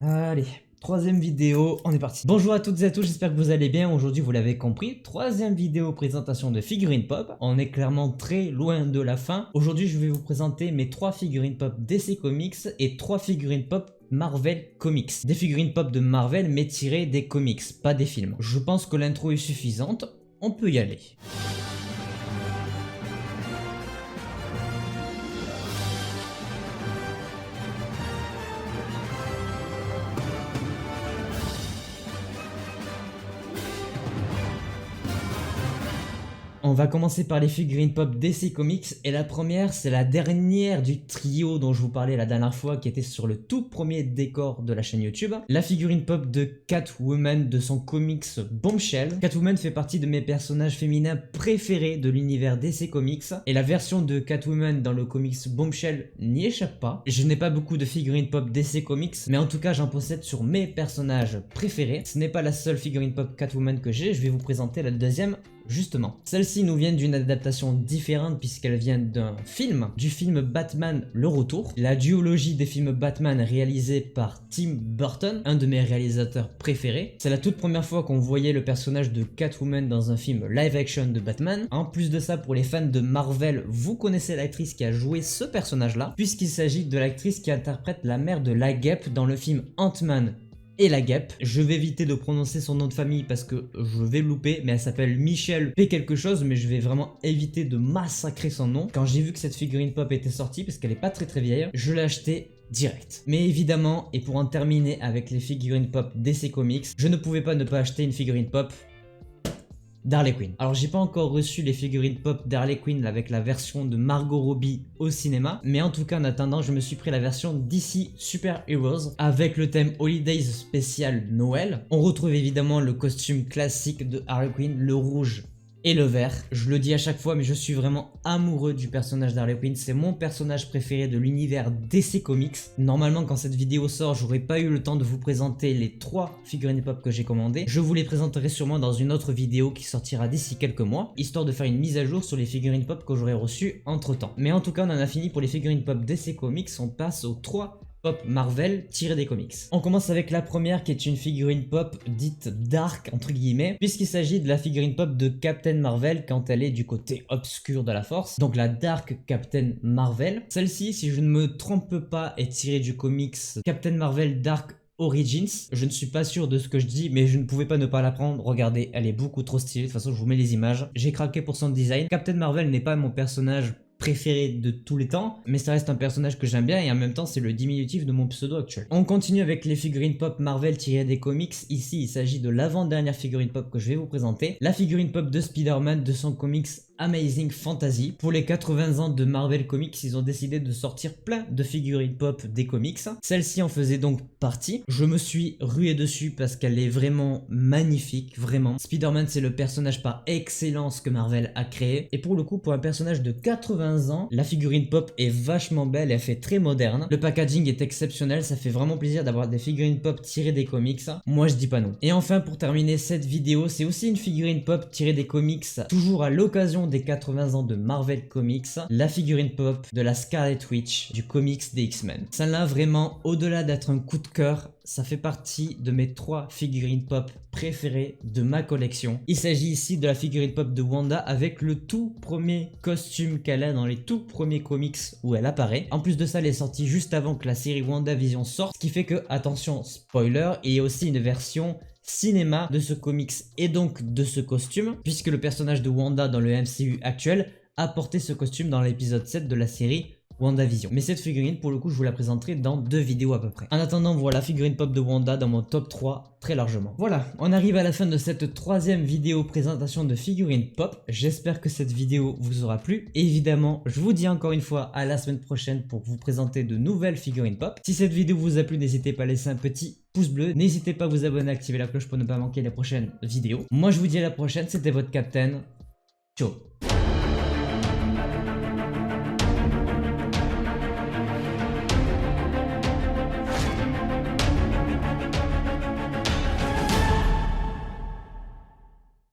Allez, troisième vidéo, on est parti. Bonjour à toutes et à tous, j'espère que vous allez bien. Aujourd'hui, vous l'avez compris, troisième vidéo présentation de figurines pop. On est clairement très loin de la fin. Aujourd'hui, je vais vous présenter mes 3 figurines pop DC Comics et 3 figurines pop Marvel Comics. Des figurines pop de Marvel mais tirées des comics, pas des films. Je pense que l'intro est suffisante, on peut y aller. On va commencer par les figurines pop DC Comics et la première c'est la dernière du trio dont je vous parlais la dernière fois qui était sur le tout premier décor de la chaîne YouTube. La figurine pop de Catwoman de son comics Bombshell. Catwoman fait partie de mes personnages féminins préférés de l'univers DC Comics et la version de Catwoman dans le comics Bombshell n'y échappe pas. Je n'ai pas beaucoup de figurines pop DC Comics mais en tout cas j'en possède sur mes personnages préférés. Ce n'est pas la seule figurine pop Catwoman que j'ai, je vais vous présenter la deuxième. Justement, celle-ci nous vient d'une adaptation différente puisqu'elle vient d'un film, du film Batman Le Retour, la duologie des films Batman réalisés par Tim Burton, un de mes réalisateurs préférés. C'est la toute première fois qu'on voyait le personnage de Catwoman dans un film live action de Batman. En plus de ça, pour les fans de Marvel, vous connaissez l'actrice qui a joué ce personnage-là, puisqu'il s'agit de l'actrice qui interprète la mère de la Guêpe dans le film Ant-Man et la Guêpe. Je vais éviter de prononcer son nom de famille parce que je vais le louper, mais elle s'appelle Michelle P quelque chose, mais je vais vraiment éviter de massacrer son nom. Quand j'ai vu que cette figurine pop était sortie, parce qu'elle est pas très vieille, je l'ai achetée direct. Mais évidemment, et pour en terminer avec les figurines pop DC Comics, je ne pouvais pas ne pas acheter une figurine pop d'Harley Quinn. Alors j'ai pas encore reçu les figurines pop d'Harley Quinn avec la version de Margot Robbie au cinéma, mais en tout cas en attendant je me suis pris la version DC Super Heroes avec le thème Holidays spécial Noël. On retrouve évidemment le costume classique de Harley Quinn, le rouge et le vert. Je le dis à chaque fois mais je suis vraiment amoureux du personnage d'Harley Quinn, c'est mon personnage préféré de l'univers DC Comics. Normalement quand cette vidéo sort j'aurais pas eu le temps de vous présenter les 3 figurines pop que j'ai commandées. Je vous les présenterai sûrement dans une autre vidéo qui sortira d'ici quelques mois, histoire de faire une mise à jour sur les figurines pop que j'aurais reçues entre temps. Mais en tout cas on en a fini pour les figurines pop DC Comics, on passe aux 3 pop Marvel tiré des comics. On commence avec la première qui est une figurine pop dite dark entre guillemets, puisqu'il s'agit de la figurine pop de Captain Marvel quand elle est du côté obscur de la force, donc la Dark Captain Marvel. Celle-ci, si je ne me trompe pas, est tirée du comics Captain Marvel Dark Origins. Je ne suis pas sûr de ce que je dis mais je ne pouvais pas ne pas la prendre. Regardez, elle est beaucoup trop stylée, de toute façon je vous mets les images. J'ai craqué pour son design. Captain Marvel n'est pas mon personnage préféré de tous les temps, mais ça reste un personnage que j'aime bien et en même temps c'est le diminutif de mon pseudo actuel. On continue avec les figurines pop Marvel tirées des comics. Ici il s'agit de l'avant-dernière figurine pop que je vais vous présenter, la figurine pop de Spider-Man de son comics Amazing Fantasy. Pour les 80 ans de Marvel Comics, ils ont décidé de sortir plein de figurines pop des comics. Celle-ci en faisait donc partie. Je me suis rué dessus parce qu'elle est vraiment magnifique, vraiment. Spider-Man c'est le personnage par excellence que Marvel a créé. Et pour le coup, pour un personnage de 80 ans, la figurine pop est vachement belle, elle fait très moderne. Le packaging est exceptionnel, ça fait vraiment plaisir d'avoir des figurines pop tirées des comics. Moi je dis pas non. Et enfin pour terminer cette vidéo, c'est aussi une figurine pop tirée des comics, toujours à l'occasion des 80 ans de Marvel Comics, la figurine pop de la Scarlet Witch du comics des X-Men. Celle-là vraiment, au-delà d'être un coup de cœur, ça fait partie de mes 3 figurines pop préférées de ma collection. Il s'agit ici de la figurine pop de Wanda avec le tout premier costume qu'elle a dans les tout premiers comics où elle apparaît. En plus de ça, elle est sortie juste avant que la série WandaVision sorte, ce qui fait que, attention spoiler, il y a aussi une version cinéma de ce comics et donc de ce costume, puisque le personnage de Wanda dans le MCU actuel a porté ce costume dans l'épisode 7 de la série WandaVision. Mais cette figurine, pour le coup, je vous la présenterai dans 2 vidéos à peu près. En attendant, voilà, figurine pop de Wanda dans mon top 3 très largement. Voilà, on arrive à la fin de cette 3e vidéo présentation de figurines pop. J'espère que cette vidéo vous aura plu. Et évidemment, je vous dis encore une fois à la semaine prochaine pour vous présenter de nouvelles figurines pop. Si cette vidéo vous a plu, n'hésitez pas à laisser un petit pouce bleu. N'hésitez pas à vous abonner, à activer la cloche pour ne pas manquer les prochaines vidéos. Moi, je vous dis à la prochaine. C'était votre Captain. Ciao.